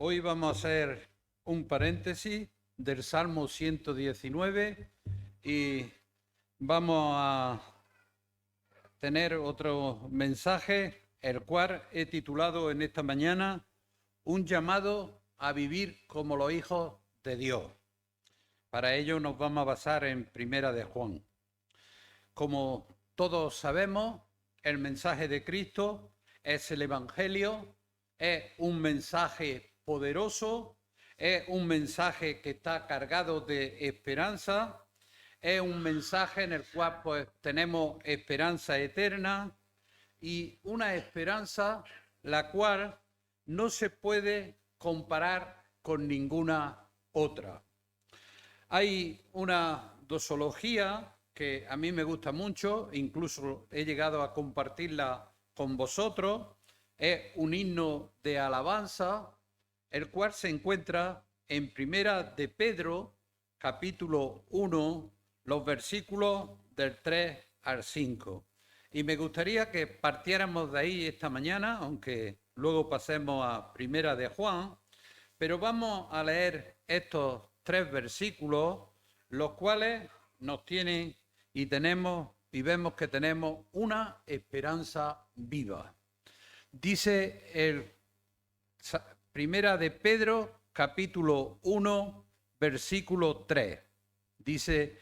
Hoy vamos a hacer un paréntesis del Salmo 119 y vamos a tener otro mensaje, el cual he titulado en esta mañana Un llamado a vivir como los hijos de Dios. Para ello nos vamos a basar en Primera de Juan. Como todos sabemos, el mensaje de Cristo es el Evangelio, es un mensaje poderoso, es un mensaje que está cargado de esperanza, es un mensaje en el cual pues tenemos esperanza eterna y una esperanza la cual no se puede comparar con ninguna otra. Hay una doxología que a mí me gusta mucho, incluso he llegado a compartirla con vosotros, es un himno de alabanza, el cual se encuentra en Primera de Pedro, capítulo 1, los versículos del 3 al 5. Y me gustaría que partiéramos de ahí esta mañana, aunque luego pasemos a Primera de Juan, pero vamos a leer estos 3 versículos, los cuales nos tienen y tenemos y vemos que tenemos una esperanza viva. Dice el Primera de Pedro, capítulo 1, versículo 3. Dice: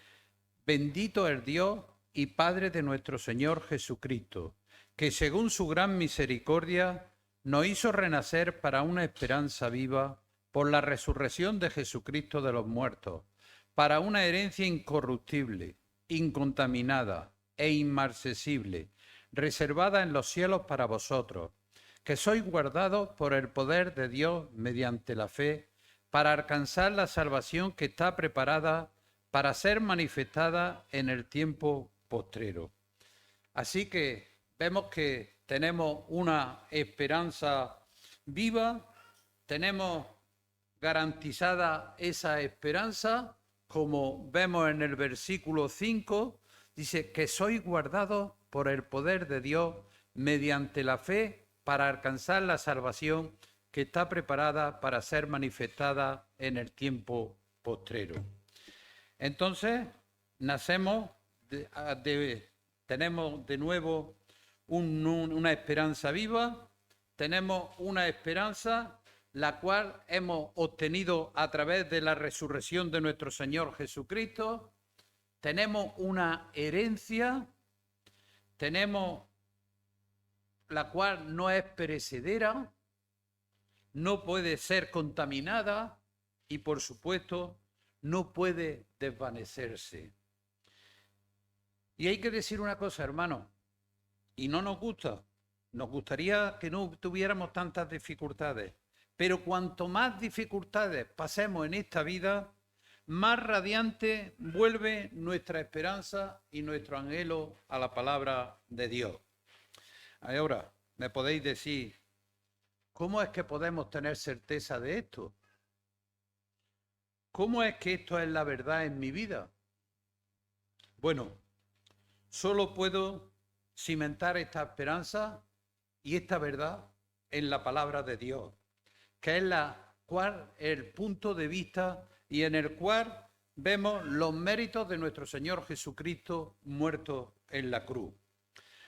bendito el Dios y Padre de nuestro Señor Jesucristo, que según su gran misericordia nos hizo renacer para una esperanza viva por la resurrección de Jesucristo de los muertos, para una herencia incorruptible, incontaminada e inmarcesible, reservada en los cielos para vosotros, que sois guardados por el poder de Dios mediante la fe, para alcanzar la salvación que está preparada para ser manifestada en el tiempo postrero. Así que vemos que tenemos una esperanza viva, tenemos garantizada esa esperanza, como vemos en el versículo 5, dice que sois guardados por el poder de Dios mediante la fe para alcanzar la salvación que está preparada para ser manifestada en el tiempo postrero. Entonces, tenemos de nuevo una esperanza viva, tenemos una esperanza la cual hemos obtenido a través de la resurrección de nuestro Señor Jesucristo, tenemos una herencia, tenemos la cual no es perecedera, no puede ser contaminada y, por supuesto, no puede desvanecerse. Y hay que decir una cosa, hermano, y no nos gusta, nos gustaría que no tuviéramos tantas dificultades, pero cuanto más dificultades pasemos en esta vida, más radiante vuelve nuestra esperanza y nuestro anhelo a la palabra de Dios. Ahora, me podéis decir, ¿cómo es que podemos tener certeza de esto? ¿Cómo es que esto es la verdad en mi vida? Bueno, solo puedo cimentar esta esperanza y esta verdad en la palabra de Dios, que es el punto de vista y en el cual vemos los méritos de nuestro Señor Jesucristo muerto en la cruz.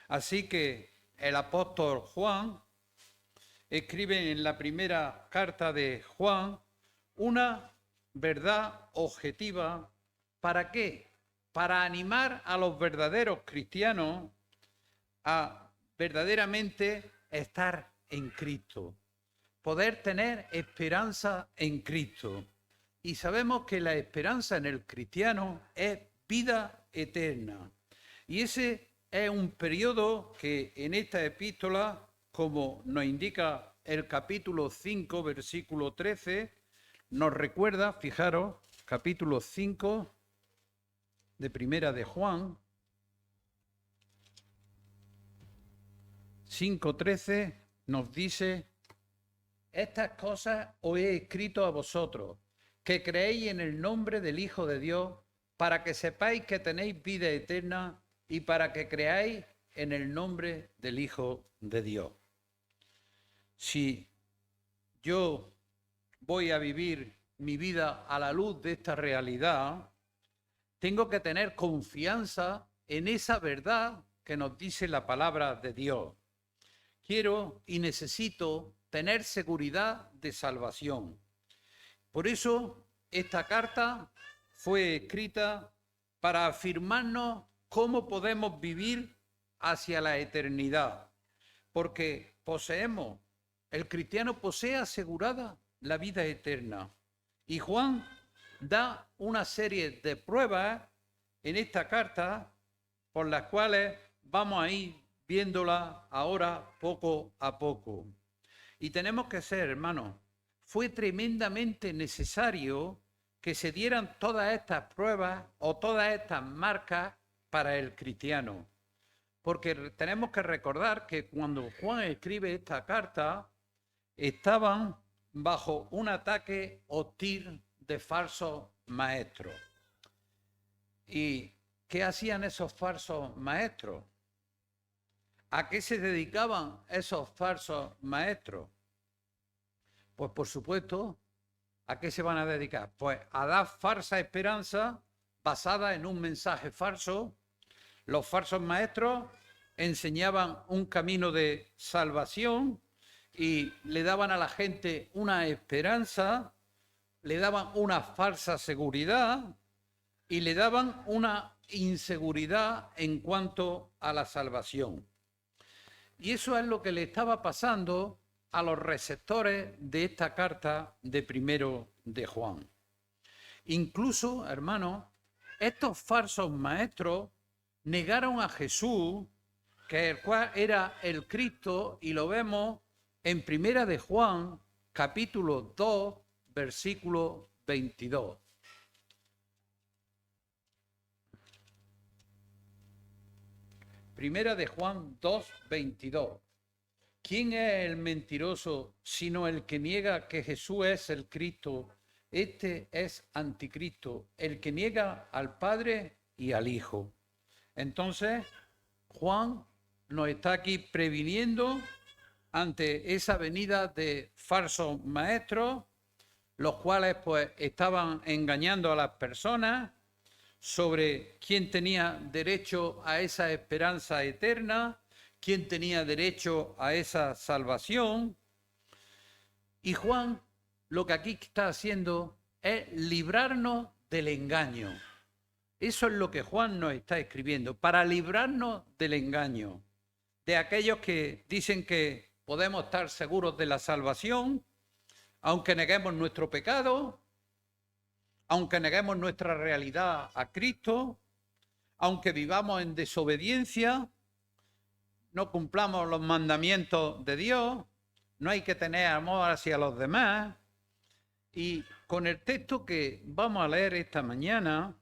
Así que el apóstol Juan escribe en la primera carta de Juan una verdad objetiva. ¿Para qué? Para animar a los verdaderos cristianos a verdaderamente estar en Cristo, poder tener esperanza en Cristo. Y sabemos que la esperanza en el cristiano es vida eterna. Y ese es un periodo que en esta epístola, como nos indica el capítulo 5, versículo 13, nos recuerda, fijaros, capítulo 5 de Primera de Juan, 5:13, nos dice: estas cosas os he escrito a vosotros, que creéis en el nombre del Hijo de Dios, para que sepáis que tenéis vida eterna y para que creáis en el nombre del Hijo de Dios. Si yo voy a vivir mi vida a la luz de esta realidad, tengo que tener confianza en esa verdad que nos dice la palabra de Dios. Quiero y necesito tener seguridad de salvación. Por eso esta carta fue escrita para afirmarnos cómo podemos vivir hacia la eternidad, porque el cristiano posee asegurada la vida eterna. Y Juan da una serie de pruebas en esta carta por las cuales vamos a ir viéndola ahora poco a poco. Y tenemos que ser, hermanos, fue tremendamente necesario que se dieran todas estas pruebas o todas estas marcas para el cristiano. Porque tenemos que recordar que cuando Juan escribe esta carta, estaban bajo un ataque hostil de falsos maestros. ¿Y qué hacían esos falsos maestros? ¿A qué se dedicaban esos falsos maestros? Pues por supuesto, ¿a qué se van a dedicar? Pues a dar falsa esperanza basada en un mensaje falso. Los falsos maestros enseñaban un camino de salvación y le daban a la gente una esperanza, le daban una falsa seguridad y le daban una inseguridad en cuanto a la salvación. Y eso es lo que le estaba pasando a los receptores de esta carta de primero de Juan. Incluso, hermanos, estos falsos maestros negaron a Jesús, que el cual era el Cristo, y lo vemos en primera de Juan, capítulo 2, versículo 22. Primera de Juan 2, 22. ¿Quién es el mentiroso sino el que niega que Jesús es el Cristo? Este es anticristo, el que niega al Padre y al Hijo. Entonces, Juan nos está aquí previniendo ante esa venida de falsos maestros, los cuales pues estaban engañando a las personas sobre quién tenía derecho a esa esperanza eterna, quién tenía derecho a esa salvación. Y Juan lo que aquí está haciendo es librarnos del engaño. Eso es lo que Juan nos está escribiendo, para librarnos del engaño, de aquellos que dicen que podemos estar seguros de la salvación, aunque neguemos nuestro pecado, aunque neguemos nuestra realidad a Cristo, aunque vivamos en desobediencia, no cumplamos los mandamientos de Dios, no hay que tener amor hacia los demás. Y con el texto que vamos a leer esta mañana,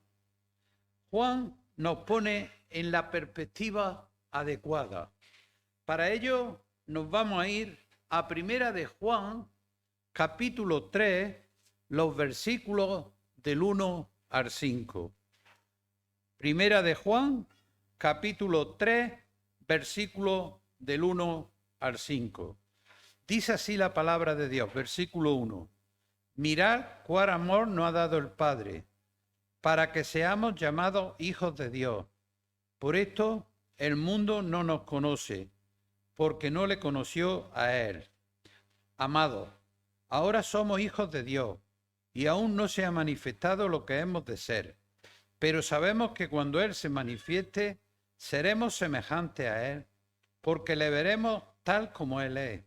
Juan nos pone en la perspectiva adecuada. Para ello nos vamos a ir a primera de Juan, capítulo 3, los versículos del 1 al 5. Primera de Juan, capítulo 3, versículo del 1 al 5. Dice así la palabra de Dios, versículo 1. Mirad cuál amor nos ha dado el Padre, para que seamos llamados hijos de Dios. Por esto el mundo no nos conoce, porque no le conoció a Él. Amados, ahora somos hijos de Dios, y aún no se ha manifestado lo que hemos de ser. Pero sabemos que cuando Él se manifieste, seremos semejantes a Él, porque le veremos tal como Él es.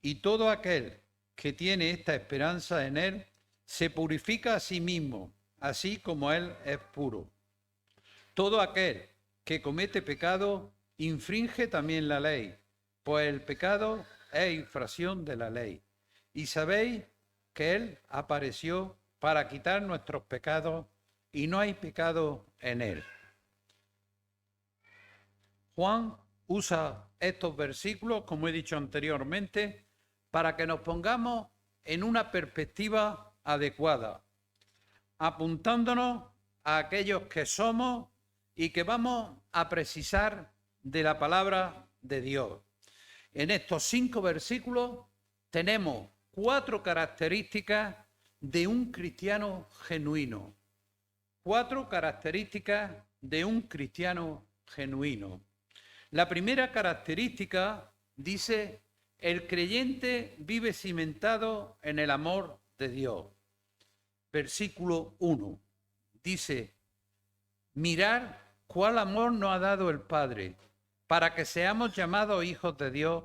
Y todo aquel que tiene esta esperanza en Él, se purifica a sí mismo, así como Él es puro. Todo aquel que comete pecado, infringe también la ley, pues el pecado es infracción de la ley. Y sabéis que Él apareció para quitar nuestros pecados, y no hay pecado en Él. Juan usa estos versículos, como he dicho anteriormente, para que nos pongamos en una perspectiva adecuada, apuntándonos a aquellos que somos y que vamos a precisar de la palabra de Dios. En estos 5 versículos tenemos 4 características de un cristiano genuino. 4 características de un cristiano genuino. La primera característica dice: el creyente vive cimentado en el amor de Dios. Versículo 1 dice: mirad cuál amor nos ha dado el Padre, para que seamos llamados hijos de Dios.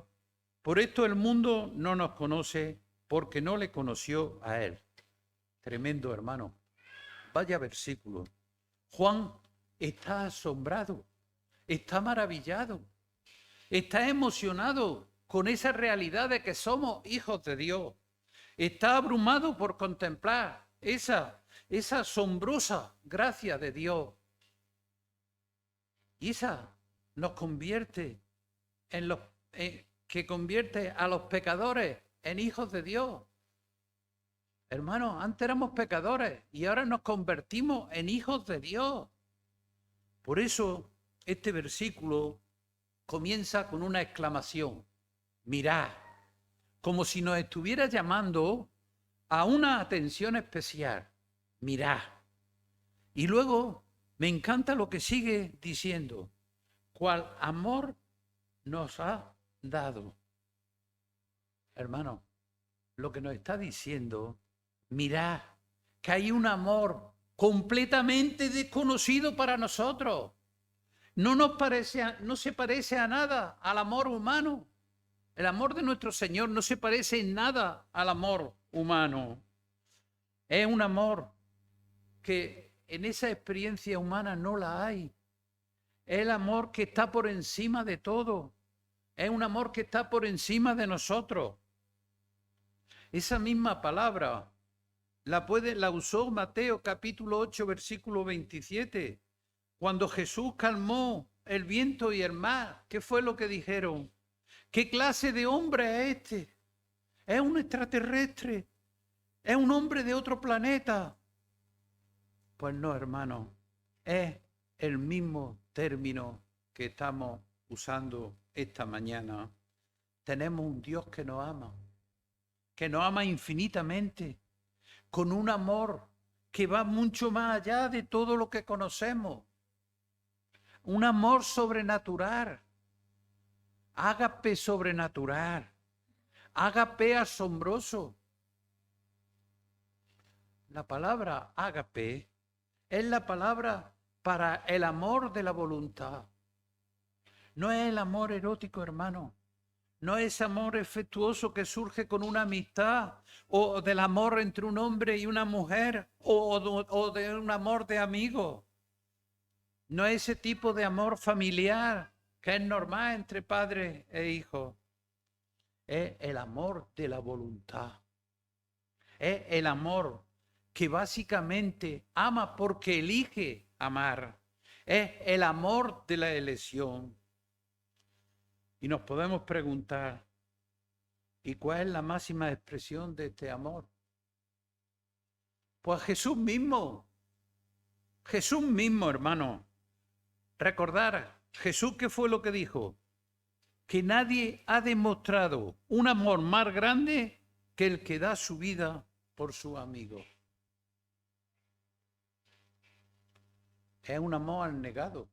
Por esto el mundo no nos conoce, porque no le conoció a Él. Tremendo, hermano. Vaya versículo. Juan está asombrado, está maravillado, está emocionado con esa realidad de que somos hijos de Dios. Está abrumado por contemplar esa asombrosa gracia de Dios. Y esa nos convierte que convierte a los pecadores en hijos de Dios. Hermanos, antes éramos pecadores y ahora nos convertimos en hijos de Dios. Por eso este versículo comienza con una exclamación: mirad, como si nos estuviera llamando a una atención especial. Mirad. Y luego me encanta lo que sigue diciendo: cuál amor nos ha dado. Hermano, lo que nos está diciendo: mirad, que hay un amor completamente desconocido para nosotros. No se parece a nada al amor humano. El amor de nuestro Señor no se parece en nada al amor humano. Es un amor que en esa experiencia humana no la hay. Es el amor que está por encima de todo. Es un amor que está por encima de nosotros. Esa misma palabra la usó Mateo capítulo 8, versículo 27. Cuando Jesús calmó el viento y el mar, ¿qué fue lo que dijeron? ¿Qué clase de hombre es este? ¿Es un extraterrestre? ¿Es un hombre de otro planeta? Pues no, hermano, es el mismo término que estamos usando esta mañana. Tenemos un Dios que nos ama infinitamente, con un amor que va mucho más allá de todo lo que conocemos. Un amor sobrenatural, ágape sobrenatural, ágape asombroso. La palabra ágape es la palabra para el amor de la voluntad. No es el amor erótico, hermano. No es amor afectuoso que surge con una amistad, o del amor entre un hombre y una mujer, o de un amor de amigos. No es ese tipo de amor familiar que es normal entre padre e hijo. Es el amor de la voluntad. Es el amor que básicamente ama porque elige amar. Es el amor de la elección. Y nos podemos preguntar: ¿y cuál es la máxima expresión de este amor? Pues Jesús mismo, hermano. Recordar, Jesús, ¿qué fue lo que dijo? Que nadie ha demostrado un amor más grande que el que da su vida por sus amigos. Es un amor abnegado.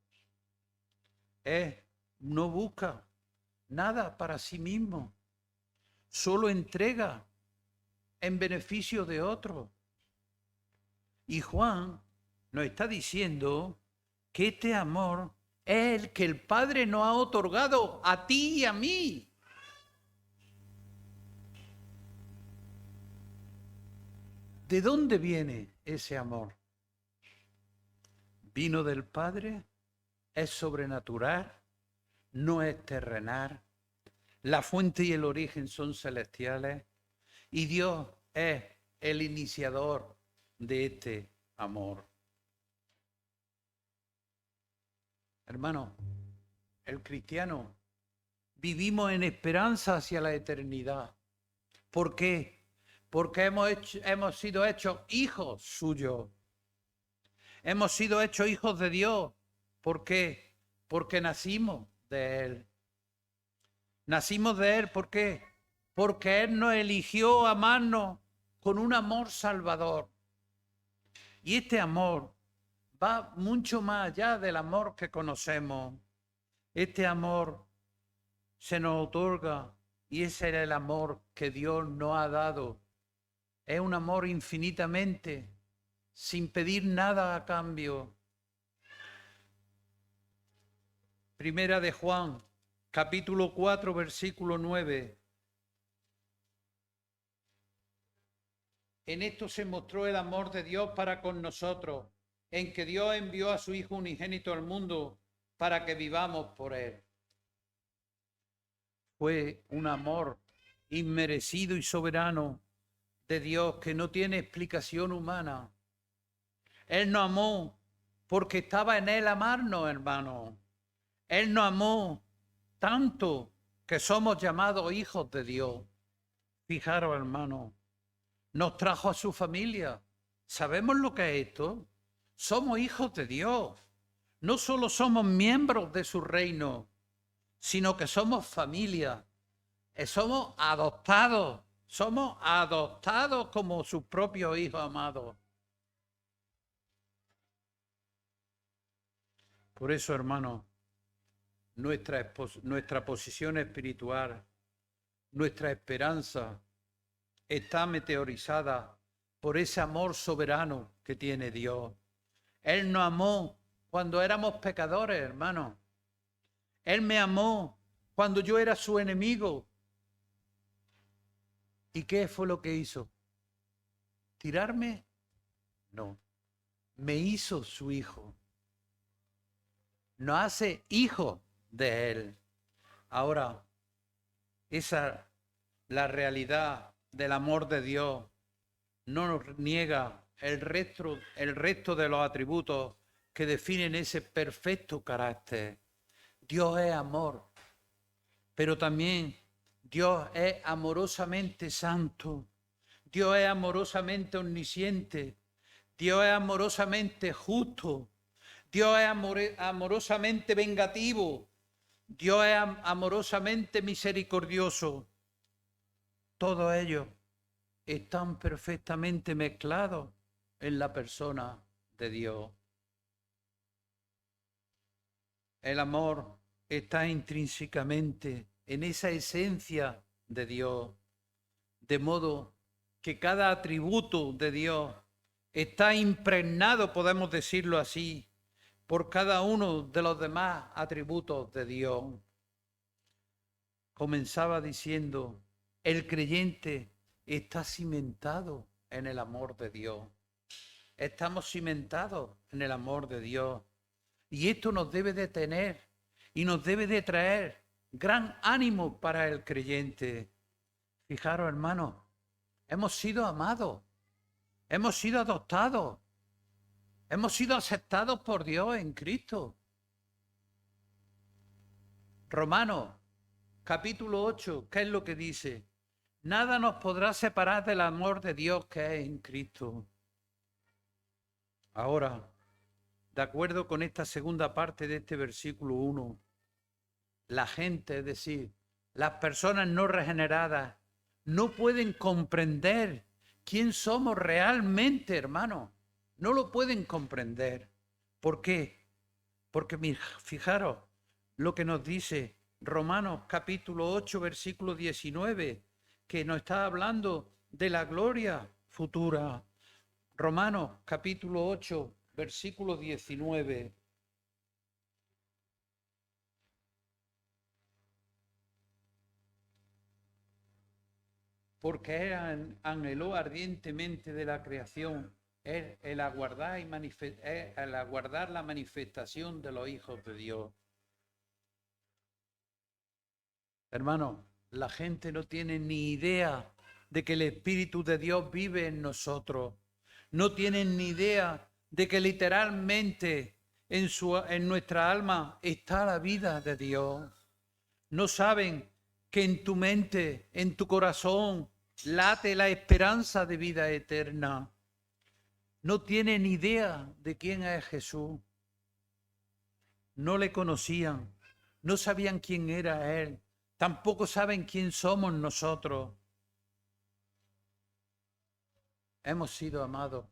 No busca nada para sí mismo. Solo entrega en beneficio de otros. Y Juan nos está diciendo que este amor es el que el Padre nos ha otorgado a ti y a mí. ¿De dónde viene ese amor? Vino del Padre, es sobrenatural, no es terrenal. La fuente y el origen son celestiales y Dios es el iniciador de este amor. Hermano, el cristiano vivimos en esperanza hacia la eternidad. ¿Por qué? Porque hemos sido hechos hijos suyos. Hemos sido hechos hijos de Dios. ¿Por qué? Porque nacimos de Él. Nacimos de Él, ¿por qué? porque Él nos eligió amarnos con un amor salvador. Y este amor va mucho más allá del amor que conocemos. Este amor se nos otorga y ese es el amor que Dios nos ha dado. Es un amor infinitamente, sin pedir nada a cambio. Primera de Juan, capítulo 4, versículo 9. En esto se mostró el amor de Dios para con nosotros, en que Dios envió a su Hijo unigénito al mundo para que vivamos por Él. Fue un amor inmerecido y soberano de Dios que no tiene explicación humana. Él nos amó porque estaba en Él amarnos, hermano. Él nos amó tanto que somos llamados hijos de Dios. Fijaros, hermano, nos trajo a su familia. ¿Sabemos lo que es esto? Somos hijos de Dios. No solo somos miembros de su reino, sino que somos familia. Somos adoptados como sus propios hijos amados. Por eso, hermano, nuestra posición espiritual, nuestra esperanza está meteorizada por ese amor soberano que tiene Dios. Él nos amó cuando éramos pecadores, hermano. Él me amó cuando yo era su enemigo. ¿Y qué fue lo que hizo? ¿Tirarme? No. Me hizo su hijo. Nos hace hijo de Él. Ahora, esa la realidad del amor de Dios no nos niega el resto de los atributos que definen ese perfecto carácter. Dios es amor, pero también Dios es amorosamente santo. Dios es amorosamente omnisciente. Dios es amorosamente justo. Dios es amorosamente vengativo. Dios es amorosamente misericordioso. Todos ellos están perfectamente mezclados en la persona de Dios. El amor está intrínsecamente en esa esencia de Dios, de modo que cada atributo de Dios está impregnado, podemos decirlo así, por cada uno de los demás atributos de Dios. Comenzaba diciendo, el creyente está cimentado en el amor de Dios. Estamos cimentados en el amor de Dios. Y esto nos debe de tener y nos debe de traer gran ánimo para el creyente. Fijaros, hermanos, hemos sido amados, hemos sido adoptados, hemos sido aceptados por Dios en Cristo. Romanos, capítulo 8, ¿qué es lo que dice? Nada nos podrá separar del amor de Dios que es en Cristo. Ahora, de acuerdo con esta segunda parte de este versículo 1, la gente, es decir, las personas no regeneradas, no pueden comprender quién somos realmente, hermano. No lo pueden comprender. ¿Por qué? Porque fijaros lo que nos dice Romanos capítulo 8, versículo 19, que nos está hablando de la gloria futura. Romanos capítulo 8, versículo 19. Porque Él anheló ardientemente de la creación el aguardar la manifestación de los hijos de Dios. Hermano, la gente no tiene ni idea de que el Espíritu de Dios vive en nosotros. No tienen ni idea de que literalmente en nuestra alma está la vida de Dios. No saben que en tu mente, en tu corazón, late la esperanza de vida eterna. No tienen idea de quién es Jesús. No le conocían, no sabían quién era Él, Tampoco saben quién somos nosotros. Hemos sido amados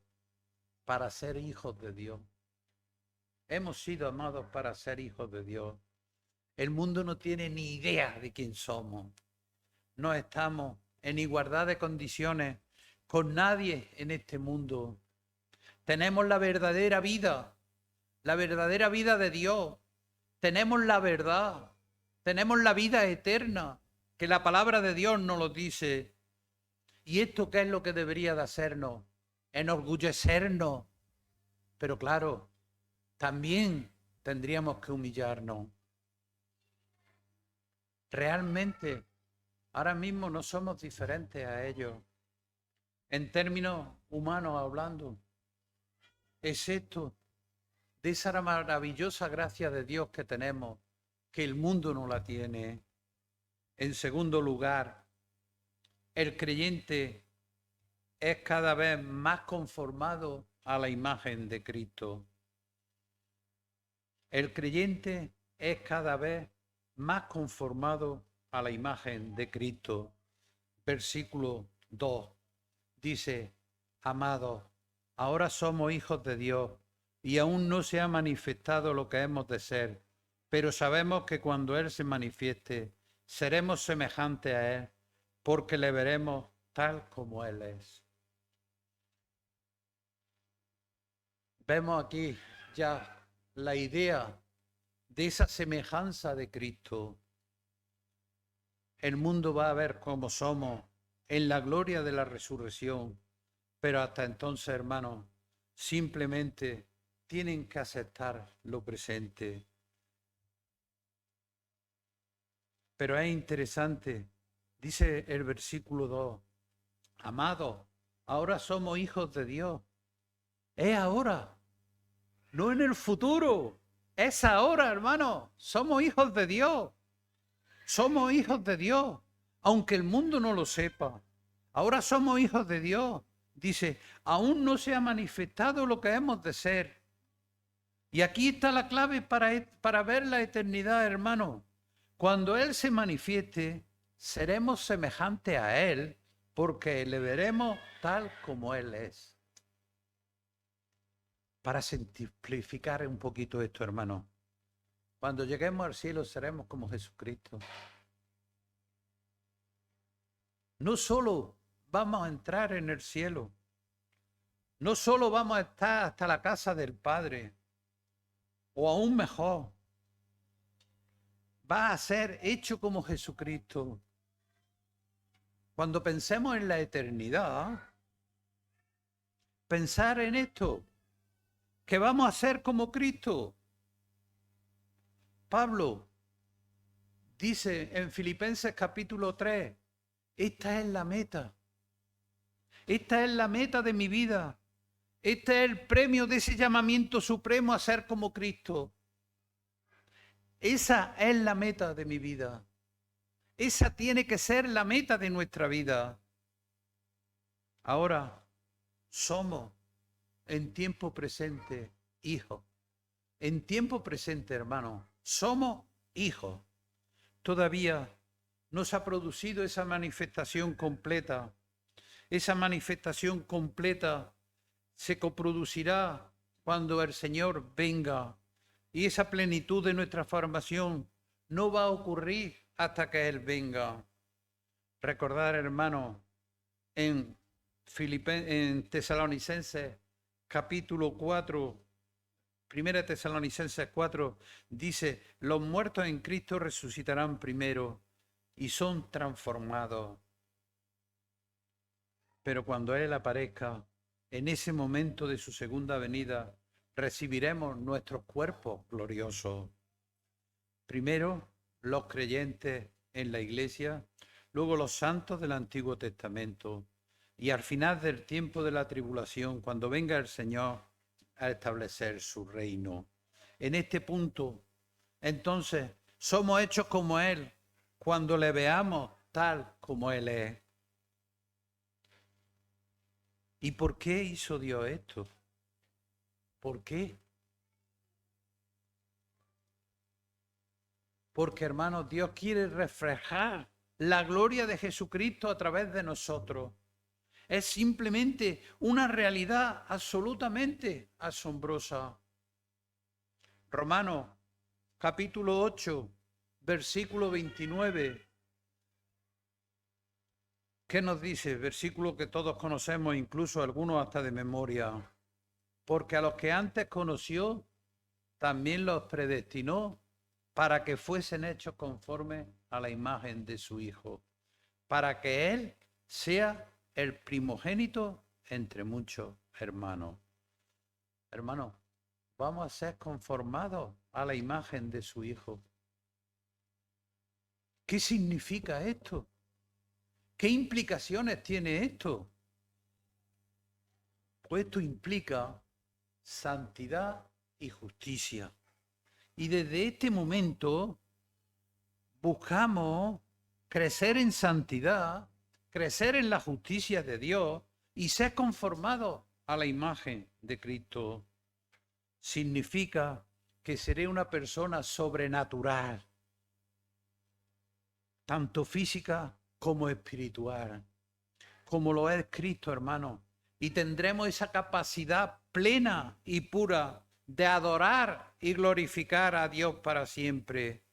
para ser hijos de Dios. Hemos sido amados para ser hijos de Dios. El mundo no tiene ni idea de quién somos. No estamos en igualdad de condiciones con nadie en este mundo. Tenemos la verdadera vida de Dios. Tenemos la verdad, tenemos la vida eterna, que la palabra de Dios nos lo dice. ¿Y esto qué es lo que debería de hacernos? Enorgullecernos. Pero claro, también tendríamos que humillarnos. Realmente, ahora mismo no somos diferentes a ellos. En términos humanos hablando, es esto, de esa maravillosa gracia de Dios que tenemos, que el mundo no la tiene. En segundo lugar, el creyente es cada vez más conformado a la imagen de Cristo. El creyente es cada vez más conformado a la imagen de Cristo. Versículo 2 dice: amados, ahora somos hijos de Dios y aún no se ha manifestado lo que hemos de ser, pero sabemos que cuando Él se manifieste, seremos semejantes a Él, porque le veremos tal como Él es. Vemos aquí ya la idea de esa semejanza de Cristo. El mundo va a ver cómo somos en la gloria de la resurrección, pero hasta entonces, hermanos, simplemente tienen que aceptar lo presente. Pero es interesante, dice el versículo 2, amados, ahora somos hijos de Dios. Es ahora, no en el futuro, es ahora, hermano. Somos hijos de Dios. Somos hijos de Dios, aunque el mundo no lo sepa. Ahora somos hijos de Dios. Dice, aún no se ha manifestado lo que hemos de ser. Y aquí está la clave para ver la eternidad, hermano. Cuando Él se manifieste, seremos semejantes a Él, porque le veremos tal como Él es. Para simplificar un poquito esto, hermano, cuando lleguemos al cielo seremos como Jesucristo. No solo vamos a entrar en el cielo, no solo vamos a estar hasta la casa del Padre, o aún mejor, va a ser hecho como Jesucristo. Cuando pensemos en la eternidad, pensar en esto, que vamos a ser como Cristo. Pablo dice en Filipenses capítulo 3, esta es la meta. Esta es la meta de mi vida. Este es el premio de ese llamamiento supremo a ser como Cristo. Esa es la meta de mi vida. Esa tiene que ser la meta de nuestra vida. Ahora somos en tiempo presente hijos. En tiempo presente, hermano, somos hijos. Todavía no se ha producido esa manifestación completa. Esa manifestación completa se coproducirá cuando el Señor venga. Y esa plenitud de nuestra formación no va a ocurrir hasta que Él venga. Recordar, hermano, en Tesalonicenses capítulo 4, Primera Tesalonicenses 4, dice, los muertos en Cristo resucitarán primero y son transformados. Pero cuando Él aparezca, en ese momento de su segunda venida, recibiremos nuestros cuerpos gloriosos. Primero, los creyentes en la iglesia, luego los santos del Antiguo Testamento, y al final del tiempo de la tribulación, cuando venga el Señor a establecer su reino. En este punto, entonces, somos hechos como Él, cuando le veamos tal como Él es. ¿Y por qué hizo Dios esto? ¿Por qué? Porque, hermanos, Dios quiere reflejar la gloria de Jesucristo a través de nosotros. Es simplemente una realidad absolutamente asombrosa. Romanos, capítulo 8, versículo 29. ¿Qué nos dice? Versículo que todos conocemos, incluso algunos hasta de memoria. Porque a los que antes conoció, también los predestinó para que fuesen hechos conforme a la imagen de su Hijo, para que Él sea el primogénito entre muchos hermanos. Hermanos, vamos a ser conformados a la imagen de su Hijo. ¿Qué significa esto? ¿Qué implicaciones tiene esto? Pues esto implica santidad y justicia. Y desde este momento buscamos crecer en santidad, crecer en la justicia de Dios y ser conformados a la imagen de Cristo. Significa que seré una persona sobrenatural, tanto física como espiritual, como lo es Cristo, hermano. Y tendremos esa capacidad plena y pura de adorar y glorificar a Dios para siempre.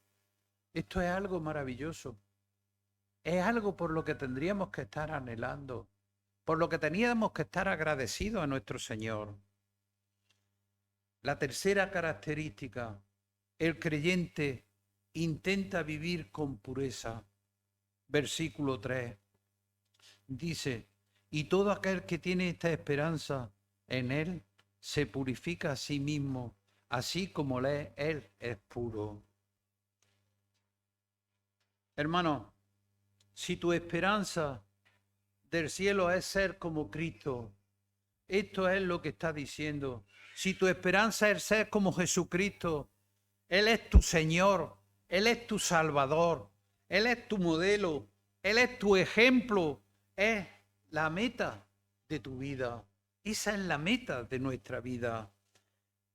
Esto es algo maravilloso. Es algo por lo que tendríamos que estar anhelando, por lo que teníamos que estar agradecidos a nuestro Señor. La tercera característica, el creyente intenta vivir con pureza. Versículo 3 dice, y todo aquel que tiene esta esperanza en Él se purifica a sí mismo, así como Él es puro. Hermano, si tu esperanza del cielo es ser como Cristo, esto es lo que está diciendo. Si tu esperanza es ser como Jesucristo, Él es tu Señor, Él es tu Salvador, Él es tu modelo, Él es tu ejemplo, es la meta de tu vida. Esa es la meta de nuestra vida.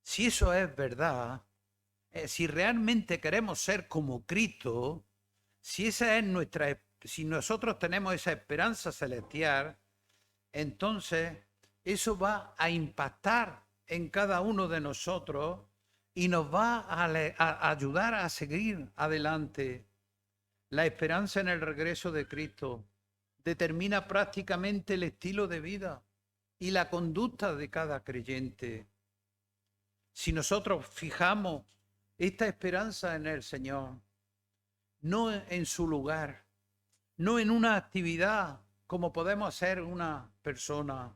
Si eso es verdad, si realmente queremos ser como Cristo, si esa es si nosotros tenemos esa esperanza celestial, entonces eso va a impactar en cada uno de nosotros y nos va a ayudar a seguir adelante. La esperanza en el regreso de Cristo determina prácticamente el estilo de vida y la conducta de cada creyente. Si nosotros fijamos esta esperanza en el Señor, no en su lugar, no en una actividad como podemos hacer una persona,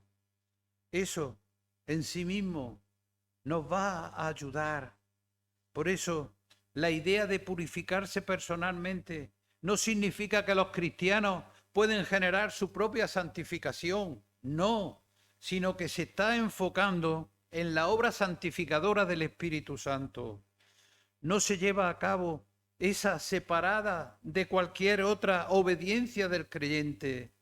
eso en sí mismo nos va a ayudar. Por eso, la idea de purificarse personalmente no significa que los cristianos pueden generar su propia santificación, no, sino que se está enfocando en la obra santificadora del Espíritu Santo. No se lleva a cabo esa separada de cualquier otra obediencia del creyente.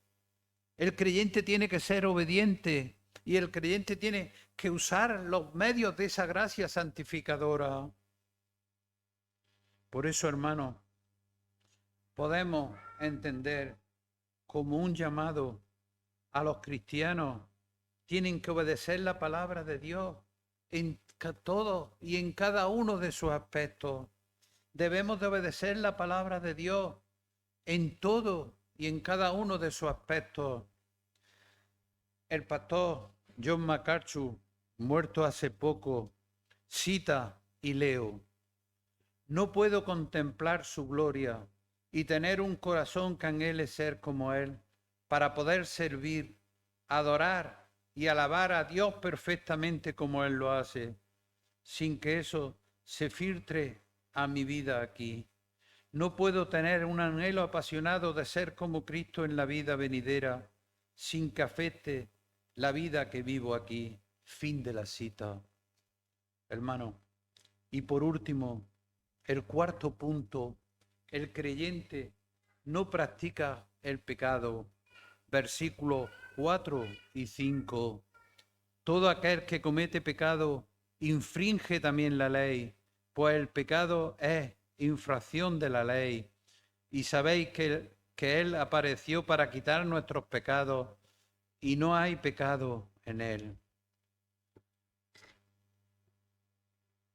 El creyente tiene que ser obediente y el creyente tiene que usar los medios de esa gracia santificadora. Por eso, hermano, podemos entender como un llamado a los cristianos. Tienen que obedecer la palabra de Dios en todo y en cada uno de sus aspectos. Debemos de obedecer la palabra de Dios en todo y en cada uno de sus aspectos. El pastor John MacArthur, muerto hace poco, cita y leo: no puedo contemplar su gloria y tener un corazón que anhele ser como Él, para poder servir, adorar y alabar a Dios perfectamente como Él lo hace, sin que eso se filtre a mi vida aquí. No puedo tener un anhelo apasionado de ser como Cristo en la vida venidera, sin que afecte la vida que vivo aquí. Fin de la cita. Hermano, y por último, el cuarto punto, el creyente no practica el pecado. Versículos 4 y 5. Todo aquel que comete pecado infringe también la ley, pues el pecado es infracción de la ley, y sabéis que Él apareció para quitar nuestros pecados, y no hay pecado en Él.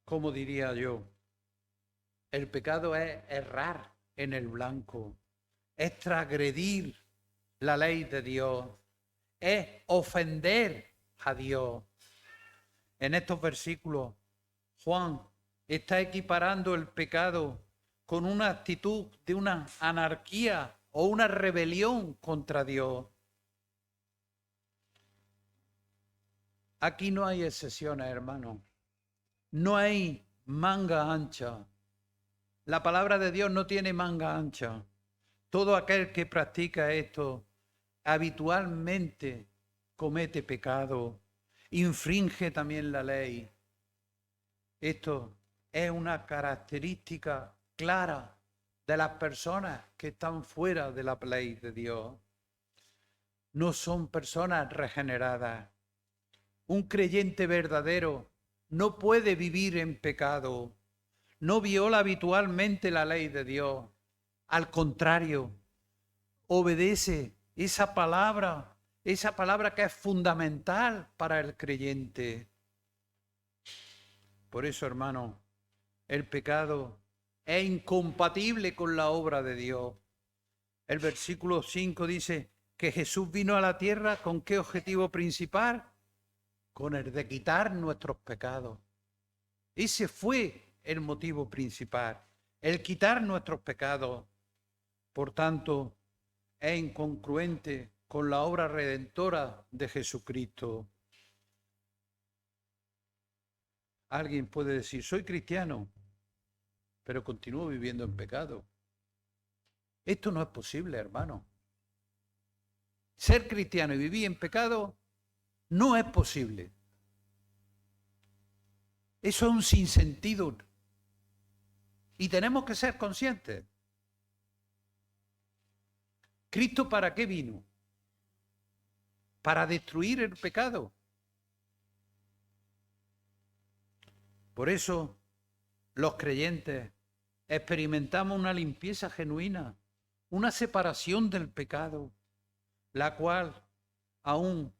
¿Cómo diría yo? El pecado es errar en el blanco, es transgredir la ley de Dios, es ofender a Dios. En estos versículos, Juan está equiparando el pecado con una actitud de una anarquía o una rebelión contra Dios. Aquí no hay excepciones, hermano. No hay manga ancha. La palabra de Dios no tiene manga ancha. Todo aquel que practica esto habitualmente comete pecado, infringe también la ley. Esto es una característica clara de las personas que están fuera de la ley de Dios. No son personas regeneradas. Un creyente verdadero no puede vivir en pecado, no viola habitualmente la ley de Dios. Al contrario, obedece esa palabra que es fundamental para el creyente. Por eso, hermano, el pecado es incompatible con la obra de Dios. El versículo 5 dice que Jesús vino a la tierra ¿con qué objetivo principal? Con el de quitar nuestros pecados. Ese fue el motivo principal, el quitar nuestros pecados. Por tanto, es incongruente con la obra redentora de Jesucristo. Alguien puede decir, soy cristiano, pero continúo viviendo en pecado. Esto no es posible, hermano. Ser cristiano y vivir en pecado no es posible. Eso es un sinsentido. Y tenemos que ser conscientes. ¿Cristo para qué vino? Para destruir el pecado. Por eso los creyentes experimentamos una limpieza genuina, una separación del pecado, la cual aún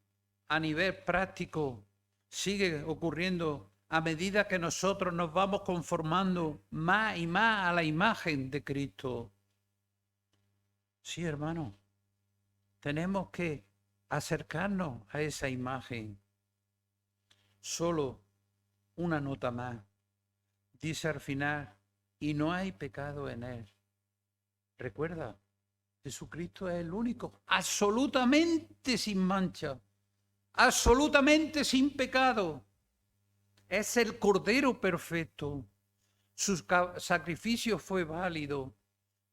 a nivel práctico sigue ocurriendo a medida que nosotros nos vamos conformando más y más a la imagen de Cristo. Sí, hermano, tenemos que acercarnos a esa imagen. Solo una nota más. Dice al final, y no hay pecado en Él. Recuerda, Jesucristo es el único, absolutamente sin mancha, absolutamente sin pecado. Es el Cordero perfecto. Su sacrificio fue válido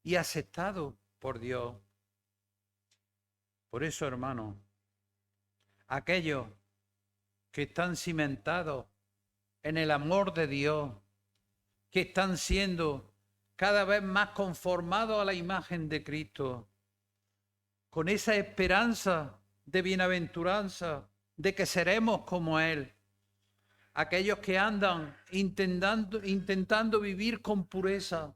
y aceptado por Dios. Por eso, hermano, aquellos que están cimentados en el amor de Dios, que están siendo cada vez más conformados a la imagen de Cristo, con esa esperanza de bienaventuranza, de que seremos como Él. Aquellos que andan intentando vivir con pureza,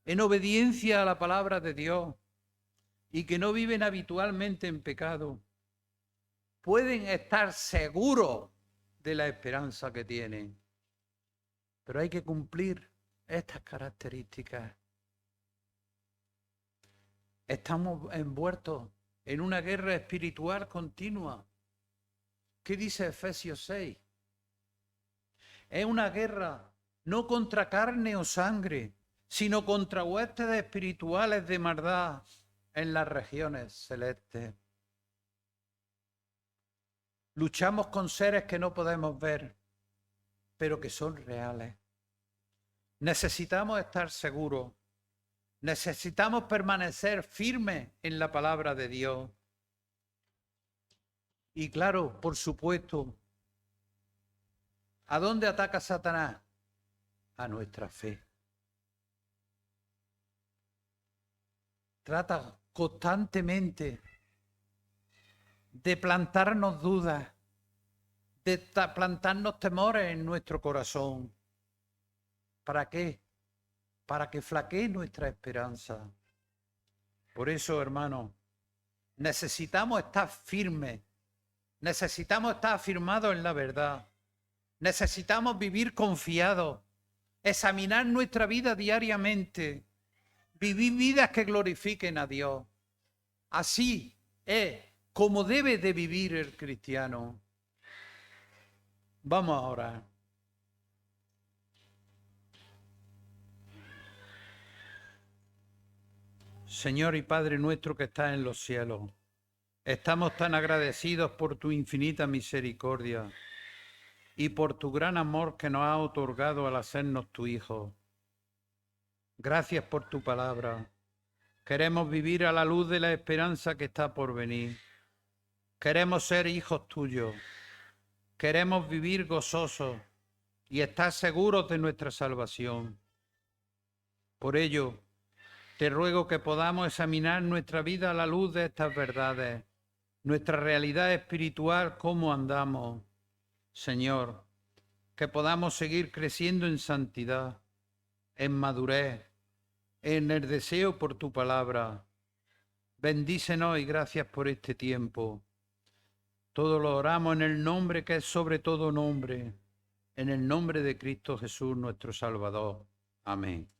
en obediencia a la palabra de Dios, y que no viven habitualmente en pecado, pueden estar seguros de la esperanza que tienen. Pero hay que cumplir estas características. Estamos envueltos en una guerra espiritual continua. ¿Qué dice Efesios 6? Es una guerra no contra carne o sangre, sino contra huestes espirituales de maldad en las regiones celestes. Luchamos con seres que no podemos ver, pero que son reales. Necesitamos estar seguros. Necesitamos permanecer firmes en la palabra de Dios. Y claro, por supuesto, ¿a dónde ataca Satanás? A nuestra fe. Trata constantemente de plantarnos dudas, de plantarnos temores en nuestro corazón. ¿Para qué? para que flaquee nuestra esperanza. Por eso, hermanos, necesitamos estar firmes, necesitamos estar afirmados en la verdad, necesitamos vivir confiados, examinar nuestra vida diariamente, vivir vidas que glorifiquen a Dios. Así es como debe de vivir el cristiano. Vamos a orar. Señor y Padre nuestro que estás en los cielos, estamos tan agradecidos por tu infinita misericordia y por tu gran amor que nos has otorgado al hacernos tu Hijo. Gracias por tu palabra. Queremos vivir a la luz de la esperanza que está por venir. Queremos ser hijos tuyos. Queremos vivir gozosos y estar seguros de nuestra salvación. Por ello, te ruego que podamos examinar nuestra vida a la luz de estas verdades, nuestra realidad espiritual, cómo andamos. Señor, que podamos seguir creciendo en santidad, en madurez, en el deseo por tu palabra. Bendícenos y gracias por este tiempo. Todo lo oramos en el nombre que es sobre todo nombre, en el nombre de Cristo Jesús nuestro Salvador. Amén.